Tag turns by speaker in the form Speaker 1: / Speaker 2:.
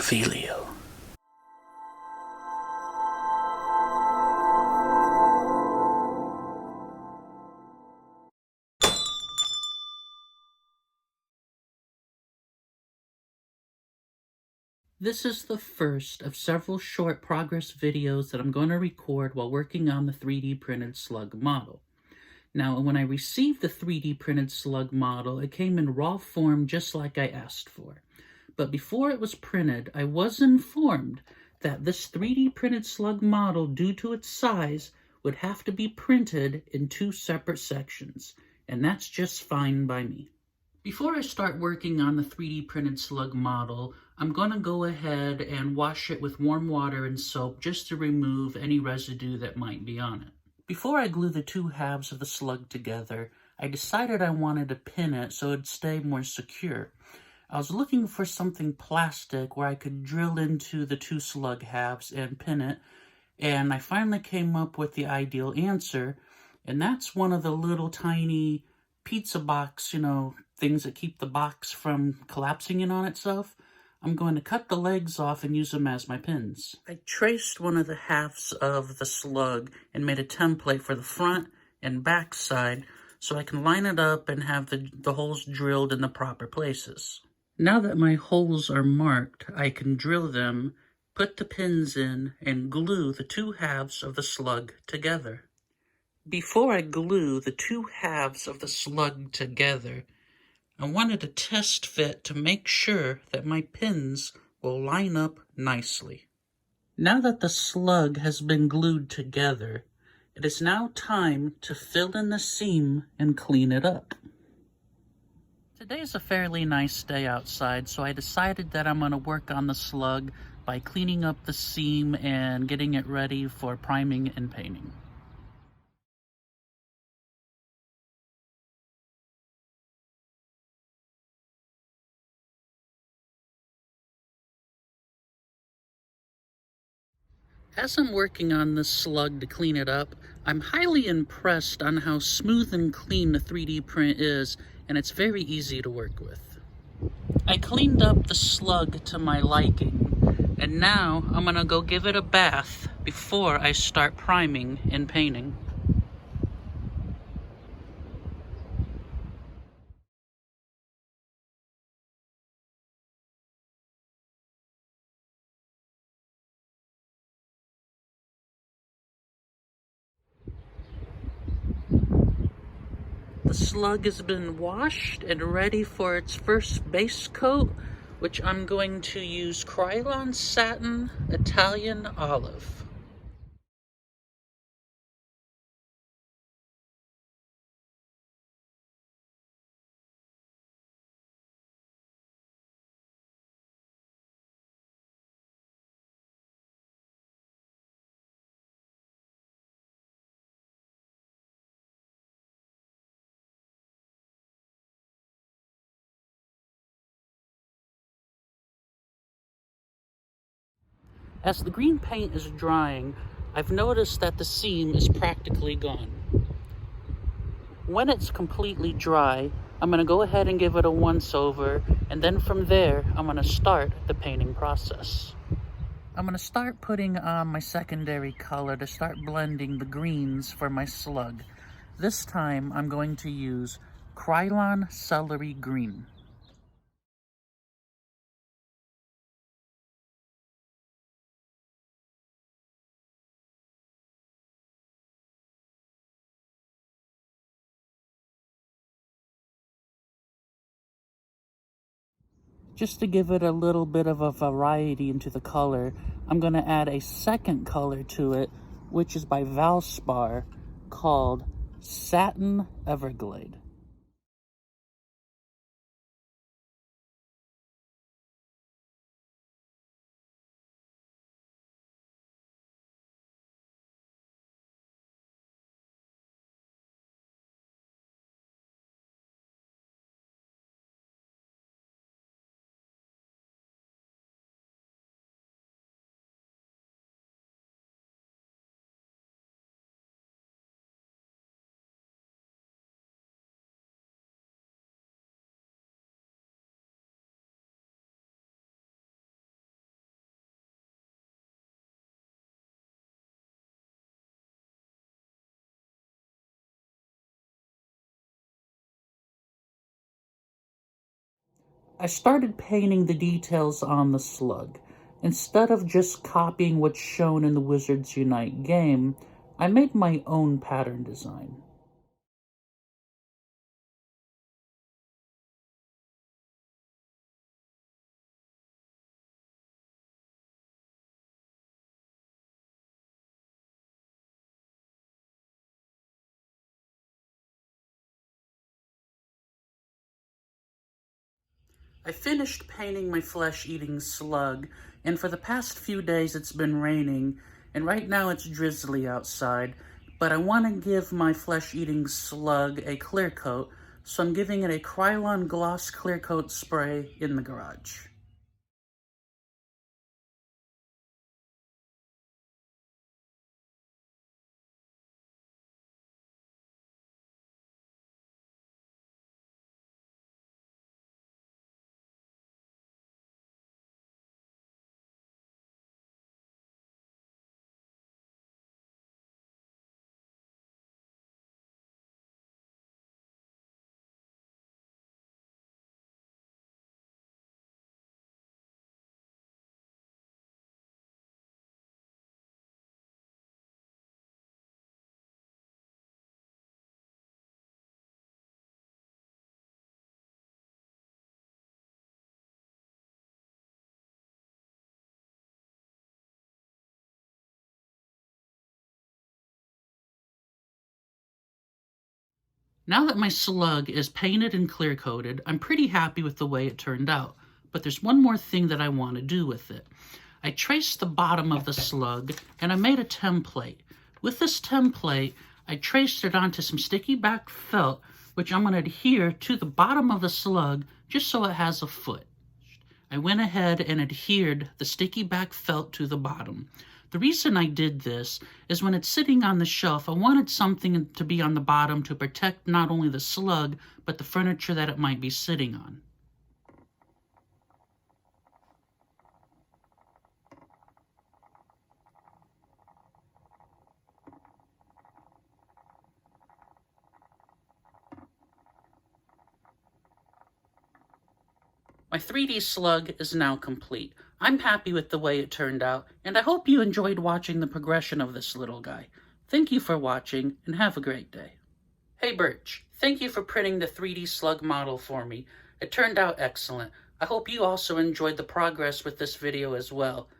Speaker 1: I feel you. This is the first of several short progress videos that I'm going to record while working on the 3D printed Slug model. Now, when I received the 3D printed Slug model, it came in raw form just like I asked for. But before it was printed, I was informed that this 3D printed Slug model, due to its size, would have to be printed in 2 separate sections, and that's just fine by me. Before I start working on the 3D printed Slug model, I'm going to go ahead and wash it with warm water and soap just to remove any residue that might be on it. Before I glue the 2 halves of the Slug together, I decided I wanted to pin it so it'd stay more secure. I was looking for something plastic where I could drill into the 2 Slug halves and pin it, and I finally came up with the ideal answer, and that's one of the little tiny pizza box, things that keep the box from collapsing in on itself. I'm going to cut the legs off and use them as my pins. I traced one of the halves of the Slug and made a template for the front and back side so I can line it up and have the holes drilled in the proper places. Now that my holes are marked, I can drill them, put the pins in, and glue the 2 halves of the Slug together. Before I glue the 2 halves of the Slug together, I wanted to test fit to make sure that my pins will line up nicely. Now that the Slug has been glued together, it is now time to fill in the seam and clean it up. Today's a fairly nice day outside, so I decided that I'm going to work on the Slug by cleaning up the seam and getting it ready for priming and painting. As I'm working on this Slug to clean it up, I'm highly impressed on how smooth and clean the 3D print is, and it's very easy to work with. I cleaned up the Slug to my liking, and now I'm gonna go give it a bath before I start priming and painting. The Slug has been washed and ready for its first base coat, which I'm going to use Krylon Satin Italian Olive. As the green paint is drying, I've noticed that the seam is practically gone. When it's completely dry, I'm going to go ahead and give it a once-over, and then from there, I'm going to start the painting process. I'm going to start putting on my secondary color to start blending the greens for my Slug. This time, I'm going to use Krylon Celery Green. Just to give it a little bit of a variety into the color, I'm going to add a second color to it, which is by Valspar, called Satin Everglade. I started painting the details on the slug. Instead of just copying what's shown in the Wizards Unite game, I made my own pattern design. I finished painting my flesh-eating slug, and for the past few days it's been raining, and right now it's drizzly outside, but I want to give my flesh-eating slug a clear coat, so I'm giving it a Krylon Gloss clear coat spray in the garage. Now that my slug is painted and clear coated, I'm pretty happy with the way it turned out. But there's one more thing that I want to do with it. I traced the bottom of the slug and I made a template. With this template, I traced it onto some sticky back felt, which I'm going to adhere to the bottom of the slug just so it has a foot. I went ahead and adhered the sticky back felt to the bottom. The reason I did this is when it's sitting on the shelf, I wanted something to be on the bottom to protect not only the slug, but the furniture that it might be sitting on. My 3D slug is now complete. I'm happy with the way it turned out, and I hope you enjoyed watching the progression of this little guy. Thank you for watching, and have a great day. Hey Birch, thank you for printing the 3D slug model for me. It turned out excellent. I hope you also enjoyed the progress with this video as well.